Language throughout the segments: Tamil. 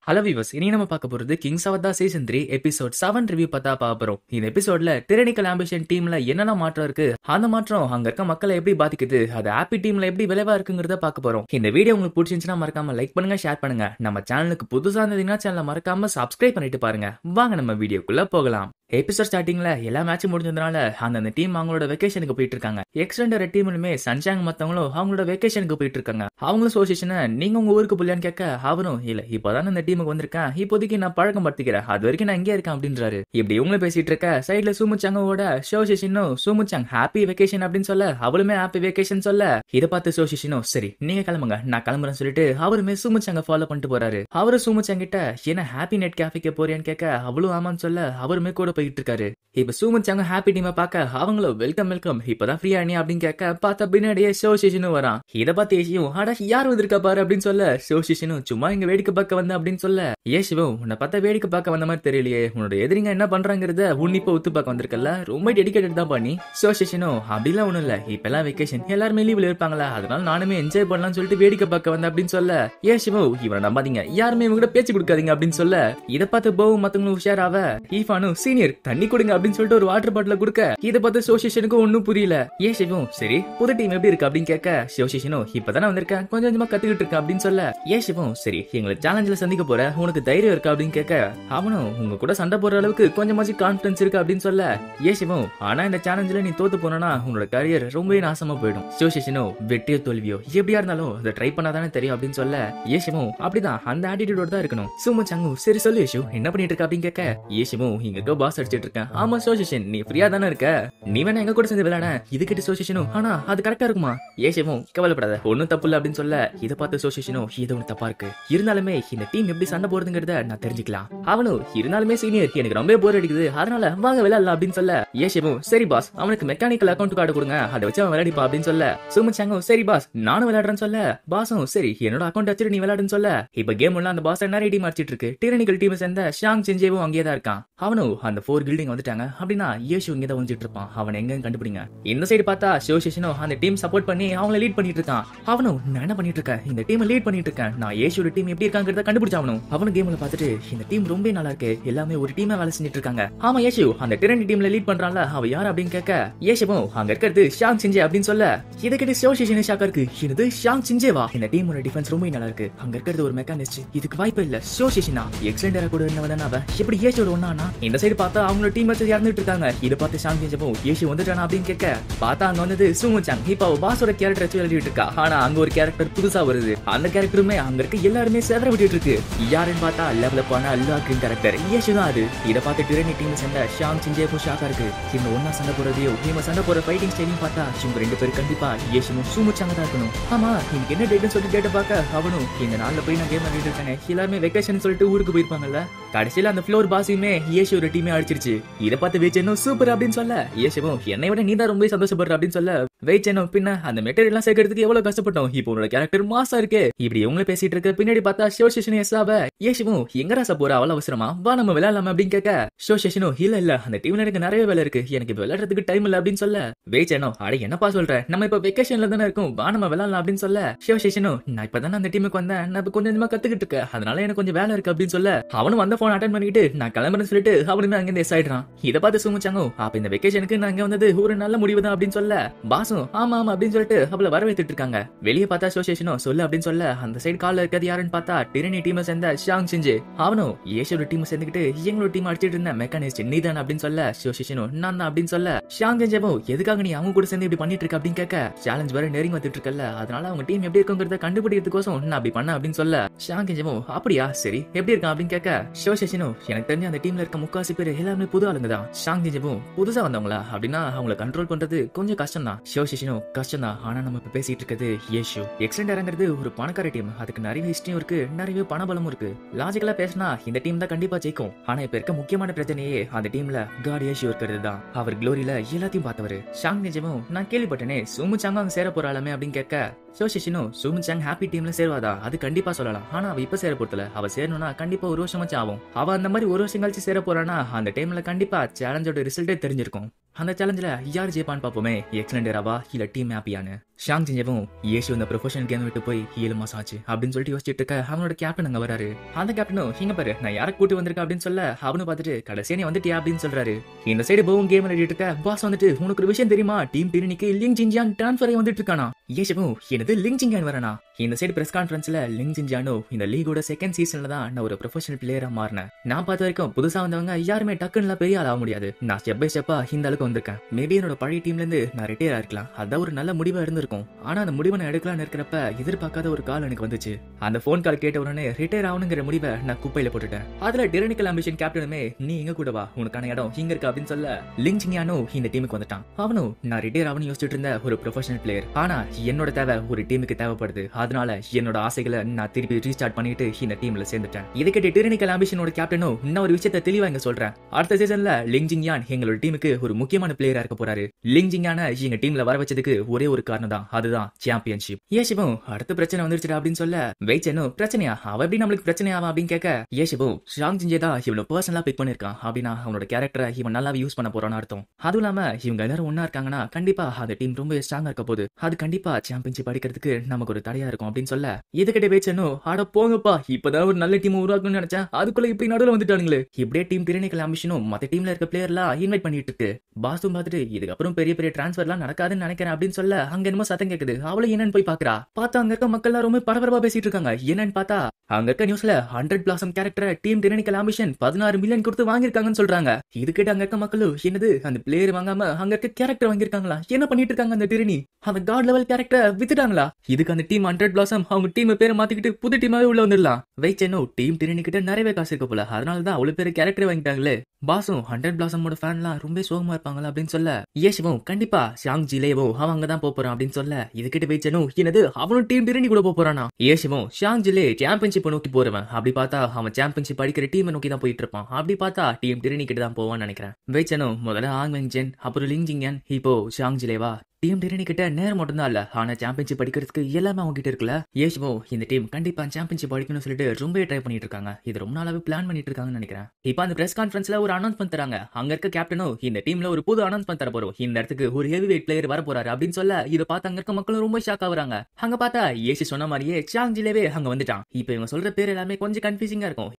ஹலோ வியூவர்ஸ், இனி நம்ம பார்க்க போறது kings of the season 3 episode 7 review பார்த்தா பார்க்க போறோம். இந்த எபிசோட்ல டிரானிக்கல் ஆம்பிஷன் டீம்ல என்னென்ன மாற்றம் இருக்கு, அந்த மாற்றம் அங்க இருக்க மக்களை எப்படி பாதிக்குது, அது ஹாப்பி டீம்ல எப்படி விளைவா இருக்குங்கிறத பார்க்க போறோம். இந்த வீடியோ உங்களுக்கு பிடிச்சிருந்துச்சுன்னா மறக்காம லைக் பண்ணுங்க, ஷேர் பண்ணுங்க. நம்ம சேனலுக்கு புதுசா இருந்தீங்கன்னா சேனலை மறக்காம சப்ஸ்கிரைப் பண்ணிட்டு பாருங்க. வாங்க நம்ம வீடியோக்குள்ள போகலாம். எபிசோட் ஸ்டார்டிங்ல எல்லா மேட்சும் முடிஞ்சதுனால அந்த டீம் அவங்களோட வெக்கேஷனுக்கு போயிட்டு இருக்காங்க. எக்ஸ்டெண்டர் டீமுமே சன்ஷாங் மத்தவங்களும் அவங்களோட வெக்கேஷனுக்கு போயிட்டு இருக்காங்க. அவங்களும் சோசியேஷனை நீங்க உங்க ஊருக்கு புள்ளியான்னு கேட்க அவரும் இல்ல, இப்பதான் இந்த டீமுக்கு வந்திருக்கேன், இப்போதைக்கு நான் பழக்கம் படுத்திக்கிறேன், அது வரைக்கும் நான் இங்கே இருக்கேன் அப்படின்றாரு. இப்படி இவங்களும் பேசிட்டு இருக்க சைட்ல சூமுச்சாங்கோட சோசியேஷனும் சூமுச்சாங் ஹாப்பி வெக்கேஷன் அப்படின்னு சொல்ல அவளுமே ஹாப்பி வெக்கேஷன் சொல்ல இதை பார்த்து சோசியேஷனும் சரி நீங்க கிளம்புங்க நான் கிளம்புறேன்னு சொல்லிட்டு அவருமே சூமுச்சாங்க ஃபாலோ பண்ணிட்டு போறாரு. அவரு சூமுச்சாங் கிட்ட என்ன ஹாப்பி நெட் கேஃபேக்கு போறியான்னு கேட்க அவளும் ஆமான்னு சொல்ல அவருமே கூட போயிட்டு இருக்காரு. இப்ப சூமுச்சாங்க ஹாப்பி டீமை பார்க்க அவங்களும் வெல்கம் வெல்கம் இப்பதான் ஃப்ரீ ஆனியா அப்படின்னு கேட்க பார்த்தா பின்னாடியே சோசியேஷனும் வரான். இதை பார்த்து ஏசியும் அட யார் வந்திருக்கா பாரு அப்படின்னு சொல்ல சோசியேஷனும் சும்மா இங்க வேடிக்கை பார்க்க வந்த அப்படின்னு சொல்ல ஏசிவும் உன்னை பார்த்தா வேடிக்கை பார்க்க வந்த மாதிரி தெரியலையே, உன்னோட எதிரிங்க என்ன பண்றாங்கிறத உன்னிப்ப ஒத்து பார்க்க வந்திருக்கல, ரொம்ப டெடிகேட்டட் தான் பண்ணி. சோசியேஷனும் அப்படிலாம் ஒண்ணும் இல்ல, இப்பெல்லாம் வெக்கேஷன் எல்லாருமே லீவ்ல இருப்பாங்களா, அதனால நானுமே என்ஜாய் பண்ணலாம்னு சொல்லிட்டு வேடிக்கை பார்க்க வந்த அப்படின்னு சொல்ல ஏசிவும் இவனை நம்பாதீங்க, யாருமே இவங்க கூட பேச்சு கொடுக்காதீங்க அப்படின்னு சொல்ல இதை பார்த்து போவும் மத்தவங்களும் உஷாராவ ஈஃபானும் சீனியர் தண்ணி கொடுங்க அப்படின்னு சொல்லிட்டு ஒரு வாட்டர் பாட்டில கொடுக்க இதை பார்த்து சோசியேஷனுக்கு ஒன்னும் புரியல. ஏசிவும் சரி புது டீம் எப்படி இருக்கு அப்படின்னு கேட்க சோசியேஷனும் இப்பதானே வந்திருக்கேன், கொஞ்சம் கொஞ்சமா கத்துக்கிட்டு இருக்க அப்படின்னு சொல்ல ஏசிவும் சரி எங்களை சேலஞ்சில சந்திக்க போற உனக்கு தைரியம் இருக்கா அப்படின்னு கேட்க அவனும் உங்க கூட சண்டை போடுற அளவுக்கு கொஞ்சமாச்சும் கான்பிடன்ஸ் இருக்கு அப்படின்னு சொல்ல ஏசிவும் ஆனா இந்த சேலஞ்சில நீ தோத்து போனா உன்னோட கரியர் ரொம்பவே நாசமா போயிடும். சோசியேஷனும் வெற்றியோ தோல்வியோ எப்படியா இருந்தாலும் அதை ட்ரை பண்ணாதானே தெரியும் அப்படின்னு சொல்ல ஏசிவும் அப்படிதான் அந்த ஆட்டிடியூடோட தான் இருக்கணும். சூமுச்சாங்கும் சரி சொல்லு ஏஷு என்ன பண்ணிட்டு இருக்க அப்படின்னு கேட்க ஏசிவும் இங்க பாஸ் அடிச்சிட்டு இருக்கேன். ஆமா சோசியேஷன் நீ ஃப்ரீயா தானே இருக்க, நீ வேணா எங்க கூட சேர்ந்து விளையாட, இது கிட்ட சோசியேஷனும் ஆனா அது கரெக்டா இருக்குமா. ஏசிவும் கவலைப்படாத ஒன்னும் தப்பு இல்ல அப்படின்னு சொல்ல இதை பார்த்து சோசியேஷனும் இது ஒண்ணு தப்பா இருக்கு, இருந்தாலுமே இந்த டீம் எப்படி சண்டை போடுறதுங்கிறத நான் தெரிஞ்சுக்கலாம். அவனும் இருந்தாலுமே சீனியர் எனக்கு ரொம்ப போர் அடிக்குது, அதனால வாங்க விளையாடலாம் அப்படின்னு சொல்ல ஏசிவும் சரி பாஸ் அவனுக்கு மெக்கானிக்கல் அக்கௌண்ட் கார்டு கொடுங்க, அதை வச்சு அவன் விளையாடிப்பா அப்படின்னு சொல்ல சூமுச்சாங்கும் சரி பாஸ் நானும் விளையாடுறேன்னு சொல்ல பாஸும் சரி என்னோட அக்கௌண்ட் வச்சுட்டு நீ விளையாடுன்னு சொல்ல இப்ப கேம் உள்ள அந்த பாஸ் நிறைய டீம் அடிச்சிட்டு இருக்கு. டிரானிக்கல் டீம் சேர்ந்த ஷாங் சிஞ்சேவும் அங்கேயே தான் இருக்கான். அவனும் அந்த 4 கில்டிங் வந்துட்டாங்க அப்படின்னா ஏஷு இங்கே தான் வந்துட்டு இருப்பான், அவன் எங்க கண்டுபிடிங்க. இந்த சைடு பார்த்தா சோசியேஷனும் அந்த டீம் சப்போர்ட் பண்ணி அவங்கள லீட் பண்ணிட்டு இருக்கான். அவனும் நான் என்ன பண்ணிட்டு இருக்கேன், இந்த டீம் லீட் பண்ணிட்டு இருக்கேன், நான் ஏஷோட டீம் எப்படி இருக்காங்கிறத கண்டுபிடிச்சாவணும். அவனு கேம்ல பார்த்துட்டு இந்த டீம் ரொம்ப நல்லா இருக்கு, எல்லாமே ஒரு டீமா வேலை செஞ்சுட்டு இருக்காங்க. ஆமா ஏஷு அந்த டிரானி டீம்ல லீட் பண்றான்ல அவ யார் அப்படின்னு கேட்க ஏஷுவும் அங்க இருக்கிறது ஷாங் சிஞ்சே அப்படின்னு சொல்ல இதை கேட்டு சோசியேஷன் ஷாக்கா இருக்கு, இது ஷாங் சிஞ்சேவா, இந்த டீமோட டிஃபென்ஸ் ரொம்ப நல்லா இருக்கு, அங்க இருக்கிறது ஒரு மெக்கானிஸ்ட், இதுக்கு வாய்ப்பு இல்ல சோசியேஷனா எக்ஸெண்டரா கூட இருந்தவன் அவ எப்படி ஏஷோட ஒண்ணானா. இந்த சைடு பார்த்தா அவங்களோட டீம் வச்சு இறந்துட்டு இருக்காங்க. இதை பார்த்து ஷாங் சிஞ்சேவும் ஏஷு வந்துட்டானா அப்படின்னு கேட்க பார்த்தா அங்க வந்தது சூமுச்சாங். இப்ப பாஸோட கேரக்டர் வச்சு எழுதிட்டு இருக்கா, ஆனா அங்க ஒரு கேரக்டர் புதுசா வருது, அந்த கேரக்டருமே அங்க இருக்க எல்லாருமே செதற விட்டுட்டு இருக்கு. யாருன்னு பார்த்தா லெவல் அப் ஆன அல்லா கிரீன் கேரக்டர் ஏஷு தான் அது. இதை பார்த்து டிரானி டீம் சேர்ந்த ஷாங் சிஞ்சேவும் ஷாக்கா இருக்கு, இவங்க ஒன்னா சண்டை போறதையோ இவங்க சண்டை போற ஃபைட்டிங் ஸ்டைலையும் பார்த்தா இவங்க 2 பேரும் கண்டிப்பா ஏஷுவும் சூமுச்சாங்க தான் இருக்கணும். ஆமா இன்னைக்கு என்ன டேட்னு சொல்லி டேட்டை பார்க்க அவனும் இந்த நாள்ல போய் நான் கேம் ஆடிட்டு இருக்கேன், எல்லாருமே வெக்கேஷன் சொல்லிட்டு ஊருக்கு போயிருப்பாங்கல்ல. கடைசியில அந்த ஃப்ளோர் பாஸையுமே ஏஷு ஒரு டீமே அடிச்சிருச்சு. இதை பார்த்து வெயிச்சனும் சூப்பர் அப்படின்னு சொல்ல ஏஷுவும் என்னை விட நீ தான் ரொம்ப சந்தோஷப்படுற அப்படின்னு சொல்ல வெயிச்சனும் பின்ன அந்த மெட்டீரியல் எல்லாம் சேர்க்கறதுக்கு எவ்வளவு கஷ்டப்பட்டோம், இப்போ உன்னோட கேரக்டர் மாசா இருக்கு. இப்படி இவங்கள பேசிட்டு இருக்க பின்னாடி பார்த்தா சோசியேஷன் எஸ்ஸாவ ஏஷுவும் எங்க ராசா போற அவ்வளவு அவசரமா வா நம்ம விளையாடலாமா அப்படின்னு கேட்க சோசியேஷனும் இல்ல அந்த டீம்ல எனக்கு நிறைய வேலை இருக்கு, எனக்கு இப்ப விளையாடுறதுக்கு டைம் இல்ல அப்படின்னு சொல்ல வெயிச்சனும் அட என்னப்பா சொல்ற, நம்ம இப்ப வெக்கேஷன்ல தானே இருக்கும், வா நம்ம விளையாடலாம் அப்படின்னு சொல்ல சோசியேஷனும் நான் இப்பதானே அந்த டீமுக்கு வந்தேன், நான் இப்ப கொஞ்சம் கொஞ்சமா கத்துக்கிட்டு இருக்கேன், அதனால எனக்கு கொஞ்சம் வேலை இருக்கு அப்படின்னு சொல்ல அவனும் வந்த போன் அட்டன் பண்ணிட்டு நான் கிளம்புறேன்னு சொல்லிட்டு அவனுமே அங்கிருந்து எஸ் ஆயிடுறான். இதை பார்த்து சூமுச்சாங்க அப்ப இந்த வெக்கேஷனுக்கு நான் இங்க வந்தது ஒரு நல்ல முடிவு தான் அப்படின்னு சொல்ல பாசும் ஆமா ஆமா அப்படின்னு சொல்லிட்டு அவளை வரவேத்துட்டு இருக்காங்க. வெளியே பார்த்தா சோசியேஷனும் சொல்லு அப்படின்னு சொல்ல அந்த சைடு கால்ல இருக்கிறது யாருன்னு பார்த்தா டிரானி டீமை சேர்ந்த ஷாங் சிஞ்சே. அவனும் ஏஷோட டீம் சேர்ந்துக்கிட்டு எங்களோட டீம் அடிச்சிட்டு இருந்த மெக்கானிஸ்ட் நீ தான் அப்படின்னு சொல்ல சோசியேஷனும் நான் தான் அப்படின்னு சொல்ல ஷாங் சிஞ்சேவும் எதுக்காக நீ அவங்க கூட சேர்ந்து இப்படி பண்ணிட்டு இருக்க அப்படின்னு கேட்க சேலஞ்ச் வேற நெருங்கி வந்துட்டு இருக்கல, அதனால அவங்க டீம் எப்படி இருக்குங்கிறத கண்டுபிடிக்கிறதுக்கோசம் நான் அப்படி பண்ண அப்படின்னு சொல்ல ஷாங் சிஞ்சேவும் அப்படியா சரி எப்படி இருக்கான் அப்படின்னு கேட்க சோசியேஷனும் எனக்கு தெரிஞ்ச அந்த டீம்ல இருக்க முக்காசி பேர் எல்லாமே புது ஆளுங்க தான், ஷாங் சிஞ்சேவும் புதுசா வந்தவங்களா அப்படின்னா அவங்களை கண்ட்ரோல் பண்றது கொஞ்சம் கஷ்டம் தான். சோசியேஷனும் கஷ்டம் தான், ஆனா நம்ம இப்ப பேசிட்டு இருக்கிறது ஏஷு எக்ஸ்டெண்டர்ங்கிறது ஒரு பணக்கார டீம், அதுக்கு நிறைய ஹிஸ்டரியும் இருக்கு, நிறைய பணபலமும் இருக்கு. லாஜிக்கலா பேசினா இந்த டீம் தான் கண்டிப்பா ஜெயிக்கும், ஆனா இப்ப இருக்க முக்கியமான பிரச்சனையே அந்த டீம்ல காட் ஏஷு இருக்கிறது தான். அவர் குளோரியில எல்லாத்தையும் பார்த்தவர். ஷாங் சிஞ்சேவும் நான் கேள்விப்பட்டேனே சூமுச்சாங்க அங்க சேர போறாளமே அப்படின்னு கேட்க சோசியேஷனும் சூமுச்சாங் ஹாப்பி டீம்ல சேருவாதா அது கண்டிப்பா சொல்லலாம், ஆனா அவ இப்ப சேர போறதுல அவ சேரணும்னா கண்டிப்பா ஒரு வருஷமாச்சும் ஆகும். அவ அந்த மாதிரி ஒரு வருஷம் கழிச்சு சேர போறானா அந்த டைம்ல கண்டிப்பா சேலஞ்சோட ரிசல்ட்டே தெரிஞ்சிருக்கும். அந்த சேலஞ்சில யார் ஜெயிப்பான்னு பாப்போமே, எக்ஸலெண்டராவா இல்ல டீம் ஹாப்பியானு. ஷாங் ஜின்ஜேவும் ஏஷு இந்த ப்ரொஃபஷனல் கேம் விட்டு போய் 7 மாசம் ஆச்சு அப்படின்னு சொல்லிட்டு யோசிச்சுட்டு இருக்க அவனோட கேப்டன் அங்க வராரு. அந்த கேப்டனும் இங்க பாரு நான் யாரை கூட்டி வந்திருக்கேன் அப்படின்னு சொல்ல அவனு பார்த்துட்டு கடைசியா நீ வந்துட்டியா அப்படின்னு சொல்றாரு. இந்த சைடு போவும் கேம் விளையாடிட்டு இருக்க பாஸ் வந்துட்டு உனக்கு ஒரு விஷயம் தெரியுமா, டீம் டிரனிக்கு லிங் ஜின்ஜியான் டிரான்ஸ்ஃபர் ஆகி வந்துட்டு இருக்கானா. ஏஷுவும் என்னது லிங் ஜின்ஜியான் வரானா. இந்த சைடு பிரஸ் கான்ஃபரன்ஸ்ல லிங் ஜின்ஜியானோ இந்த லீகோட செகண்ட் சீசன்ல தான் நான் ஒரு ப்ரொஃபஷனல் பிளேயரா மாறினேன். நான் பார்த்த வரைக்கும் புதுசா வந்தவங்க யாருமே டக்குன்னு பெரிய ஆள் ஆக முடியாது. நான் ஸ்டெப் பை ஸ்டெப்பா இந்த அளவுக்கு வந்திருக்கேன். மேபி என்னோட பழைய டீம்ல இருந்து நான் ரிட்டையர் ஆயிருக்கலாம், அதான் ஒரு நல்ல முடிவா இருந்திருக்கும். ஆனா அந்த முடிவை நான் எடுக்கலாம்னு இருக்கிறப்ப எதிர்பார்க்காத ஒரு கால் எனக்கு வந்துச்சு. அந்த போன் கால் கேட்ட உடனே ரிட்டையர் ஆகணுங்கிற முடிவை நான் குப்பையில போட்டுட்டேன். அதுல டிரனிக்கல் ஆம்பிஷன் கேப்டனுமே நீ இங்க கூட வா, உனக்கான இடம் இங்க இருக்கு அப்படின்னு சொல்ல லிங் ஜின்ஜியானோ இந்த டீமுக்கு வந்துட்டான். அவனும் நான் ரிட்டையர் ஆகணும்னு யோசிச்சுட்டு இருந்த ஒரு ப்ரொஃபஷனல் பிளேயர், ஆனா என்னோட தேவை ஒரு டீமுக்கு தேவைப்படுது, அதனால என்னோட ஆசைகளை நான் திருப்பி ரீஸ்டார்ட் பண்ணிட்டு இந்த டீம்ல சேர்ந்துட்டேன். இதை கேட்டு டிரனிக்கல் ஆம்பிஷனோட கேப்டனோ இன்னும் ஒரு விஷயத்தை தெளிவா இங்க சொல்றேன். அடுத்த சீசன்ல லிங் ஜின்ஜியான் எங்களோட டீமுக்கு ஒரு முக்கியமான பிளேயரா இருக்க போறாரு. லிங் ஜின்ஜியான எங்க டீம்ல வர வச்சதுக்கு ஒரே ஒரு காரணம் தான், அதுதான் சாம்பியன்ஷிப். ஏஷிபும் அடுத்த பிரச்சனை வந்துருச்சுடா அப்படின்னு சொல்ல வெயிச்சனும் பிரச்சனையா அவ எப்படி நம்மளுக்கு பிரச்சனையாவா அப்படின்னு கேட்க ஏஷிபும் ஷாங் ஜின்ஜே தான் இவனை பர்சனலா பிக் பண்ணிருக்கான் அப்படின்னா அவனோட கேரக்டரை இவன் நல்லாவே யூஸ் பண்ண போறான்னு அர்த்தம். அதுவும் இல்லாம இவங்க எல்லாரும் ஒன்னா இருக்காங்கன்னா கண்டிப்பா அந்த டீம் ரொம்ப ஸ்ட்ராங்கா இருக்க போகுது, அது கண்டிப்பா சாம்பியன்ஷிப் அடிக்கிறதுக்கு நமக்கு ஒரு தடையா இருக்கும் அப்படின்னு சொல்ல இதுகிட்ட வெயிச்சனும் ஆட போங்கப்பா இப்பதான் ஒரு நல்ல டீம் உருவாக்கணும்னு நினைச்சேன், அதுக்குள்ள இப்படி நடுவில் வந்துட்டானுங்களே. இப்படியே டீம் டிரனிக்கல் ஆம்பிஷனும் மத்த டீம்ல இருக்க பிளேயர்லாம் இன்வைட் பண்ணிட்டு இருக்கு. பாஸும் பார்த்துட்டு இதுக்கப்புறம் பெரிய பெரிய டிரான்ஸ்ஃபர்லாம் நடக்காதுன்னு நினைக்கிறேன் அப்படின்னு சொல்ல அங்க என்னமோ சத்தம் கேக்குது. அவளும் என்னன்னு போய் பாக்குறா. பார்த்தா அங்க இருக்க மக்கள் ரொம்ப பரபரப்பா பேசிட்டு இருக்காங்க. என்னன்னு பார்த்தா அங்க இருக்க நியூஸ்ல 100 பிளாசம் கேரக்டர் டீம் டிரனிக்கல் ஆம்பிஷன் 16 மில்லியன் கொடுத்து வாங்கிருக்காங்கன்னு சொல்றாங்க. இது கேட்டு அங்க இருக்க மக்களும் என்னது அந்த பிளேயர் வாங்காம அங்க இருக்க கேரக்டர் வாங்கிருக்காங்களா, என்ன பண்ணிட்டு இருக்காங்க அந்த டிரணி, அந்த காட் லெவல் கேரக்டர் வித்துட்டாங்களா. இதுக்கு அந்த டீம் 100 பிளாசம் அவங்க டீம் பேரை மாத்திக்கிட்டு புது டீமாவே உள்ள வந்துடலாம். வெயிச்சனோ டீம் டிரணி கிட்ட நிறையவே காசு இருக்க போல, அதனாலதான் அவ்வளவு பேர் கேரக்டர் வாங்கிட்டாங்களே. பாஸும் 100 பிளாசமோட ஃபேன்லாம் ரொம்ப சோகமா இருப்பாங்களா அப்படின்னு சொல்ல ஏஷுவும் கண்டிப்பா ஷாங் ஜிலேவும் அவன் அங்கதான் போறான் அப்படின்னு சொல்ல இது கிட்ட வெயிச்சனும் என்னது அவனும் டீம் டிரணி கூட போறானா. ஏஷுவும் ஷாங் ஜிலே சாம்பியன்ஷிப் நோக்கி போறவன், அப்படி பார்த்தா அவன் சாம்பியன்ஷிப் அடிக்கிற டீம் நோக்கி தான் போயிட்டு இருப்பான், அப்படி பார்த்தா டீம் டிரணி கிட்ட தான் போவான்னு நினைக்கிறேன். வெயிச்சனும் முதல்ல ஆங் வெங்ஜென் அப்புறம் லிங் ஜின்ஜியான் இப்போ ஷாங் ஜிலேவா. டீம் டிரணி கிட்ட நேரம் மட்டும் தான் இல்ல, ஆனா சாம்பியன்ஷிப் அடிக்கிறதுக்கு எல்லாமே அவங்க கிட்ட இருக்குல்ல. ஏஷுவோ இந்த டீம் கண்டிப்பா சாம்பியன்ஷிப் அடிக்கணும்னு சொல்லிட்டு ரொம்ப ட்ரை பண்ணிட்டு இருக்காங்க, இது ரொம்ப நாளாவே பிளான் பண்ணிட்டு இருக்காங்கன்னு நினைக்கிறேன். இப்ப அந்த பிரஸ் கான்ஃபரன்ஸ்ல ஒரு அனௌன்ஸ்மெண்ட் தராங்க. அங்க இருக்க கேப்டனும் இந்த டீம்ல ஒரு புது அனௌன்ஸ்மெண்ட் தர போறோம், இந்த இடத்துக்கு ஒரு ஹெவி வெயிட் பிளேயர் வர போறாரு அப்படின்னு சொல்ல இதை பார்த்து அங்க இருக்க மக்களும் ரொம்ப ஷாக் ஆகுறாங்க. அங்க பார்த்தா ஏஷு சொன்ன மாதிரியே ஷாங் ஜிலேவே அங்க வந்துட்டான். இப்ப இவங்க சொல்ற பேர் எல்லாமே கொஞ்சம் கன்ஃபியூசிங்கா இருக்கும்.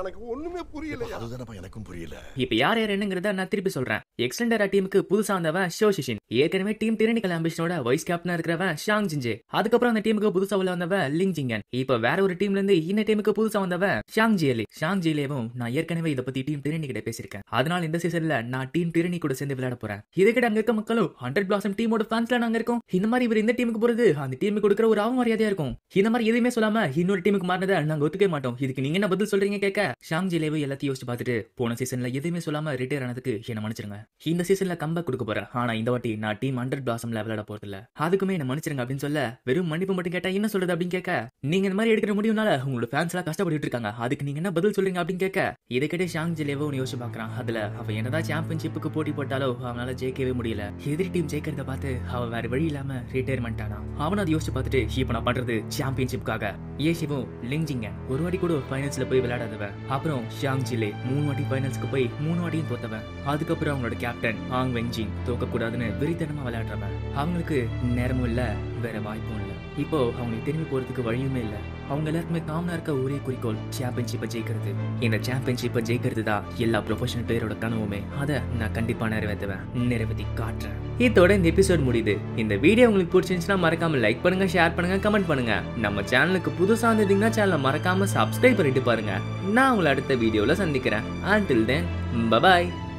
எனக்கு ஒண்ணுமே புரியல, அதுதான் எனக்கும் புரியல. இப்ப யார் யார் என்னங்கறத நான் திருப்பி சொல்றேன். எக்ஸ்டெண்டரா டீமுக்கு புதுசா வந்தவன் ஷோ ஷிஷின், ஏற்கனவே டீம் டிரனிக்கல் ஆம்பிஷனோட வைஸ் கேப்டனா இருக்கிறவன் ஷாங் ஜின்ஜே, அதுக்கப்புறம் அந்த டீமுக்கு புதுசா உள்ள வந்தவன் லிங் ஜின்ஜியான், இப்ப வேற ஒரு டீம்ல இருந்து இந்த டீமுக்கு புதுசா வந்தவன் ஷாங் ஜிலே. ஷாங் ஜிலேவும் நான் ஏற்கனவே இத பத்தி டீம் டிரணி கிட்ட பேசியிருக்கேன், அதனால இந்த சீசன்ல நான் டீம் டிரணி கூட சேர்ந்து விளையாட போறேன். இதுக்கிட்ட அங்க இருக்க மக்களும் 100 பிளாசம் டீமோட ஃபேன்ஸ்ல நாங்க இருக்கோம், இந்த மாதிரி இவர் இந்த டீமுக்கு போறது அந்த டீமுக்கு கொடுக்குற ஒரு அவமரியாதையா இருக்கும், இந்த மாதிரி எதுவுமே சொல்லாம இன்னொரு டீமுக்கு மாறினதை நாங்க ஒத்துக்க மாட்டோம், இதுக்கு நீங்க என்ன பதில் சொல்றீங்க கேட்க ஷாங் ஜிலேவு எல்லாத்தையும் யோசிச்சு பார்த்துட்டு போன சீசன்ல எதுவுமே சொல்லாம ரிட்டையர் ஆனதுக்கு என்ன மன்னிச்சிருங்க, இந்த சீசன்ல கம்பேக் கொடுக்க போறேன், ஆனா இந்த வாட்டி நான் டீம் 100 பிளாசம்ல விளையாட போறது இல்ல, அதுக்குமே என்ன மன்னிச்சிருங்க அப்படின்னு சொல்ல வெறும் மன்னிப்பு மட்டும் கேட்டா என்ன சொல்றது அப்படின்னு கேட்க நீங்க இந்த மாதிரி எடுக்கிற முடியும்னால உங்களோட ஃபேன்ஸ் எல்லாம் கஷ்டப்பட்டு இருக்காங்க, அதுக்கு நீங்க என்ன பதில் சொல்றீங்க அப்படின்னு கேட்க இதை கேட்டு ஷாங் ஜிலேவோ யோசிச்சு பாக்குறான். அதுல அவ என்னதான் சாம்பியன்ஷிப்புக்கு போட்டி போட்டாலோ அவனால ஜெயிக்கவே முடியல, எதிரி டீம் ஜெயிக்கிறத பார்த்து அவ வேற வழி இல்லாம ரிட்டையர்மெண்ட் ஆனா. அவன் அதை யோசிச்சு பார்த்துட்டு இப்ப நான் பண்றது சாம்பியன்ஷிப்காக. ஏஷிவும் லிங் ஜின்ஜியான் ஒரு வாட்டி கூட ஃபைனல்ஸ்ல போய் விளையாடாதவன், அப்புறம் ஷாங் ஜிலே 3 வாட்டி ஃபைனல்ஸ்க்கு போய் 3 வாட்டியும் தோத்தவன், அதுக்கப்புறம் அவங்களோட கேப்டன் ஆங் வெங்ஜின் தோக்க கூடாதுன்னு வெறித்தனமா விளையாடுறவன், அவங்களுக்கு நேரமும் இல்ல வேற வாய்ப்பும் இல்ல, இப்போ அவங்களுக்கு திரும்பி போறதுக்கு வழியுமே இல்ல, அவங்க எல்லாருக்குமே காமனா இருக்க ஒரே குறிக்கோள் சாம்பியன்ஷிப்பை ஜெயிக்கிறது. இந்த சாம்பியன்ஷிப்பை ஜெயிக்கிறது தான் எல்லா ப்ரொஃபஷனல் பிளேயரோட கனவுமே, அதை நான் கண்டிப்பா நிறைவேற்றி காட்டுறேன். இதோட இந்த எபிசோட் முடியுது. இந்த வீடியோ உங்களுக்கு பிடிச்சிருந்துச்சுன்னா மறக்காம லைக் பண்ணுங்க, ஷேர் பண்ணுங்க, கமெண்ட் பண்ணுங்க. நம்ம சேனலுக்கு புதுசா இருந்தீங்கன்னா சேனலை மறக்காம சப்ஸ்கிரைப் பண்ணிட்டு பாருங்க. நான் உங்களை அடுத்த வீடியோல சந்திக்கிறேன். Until then, bye bye.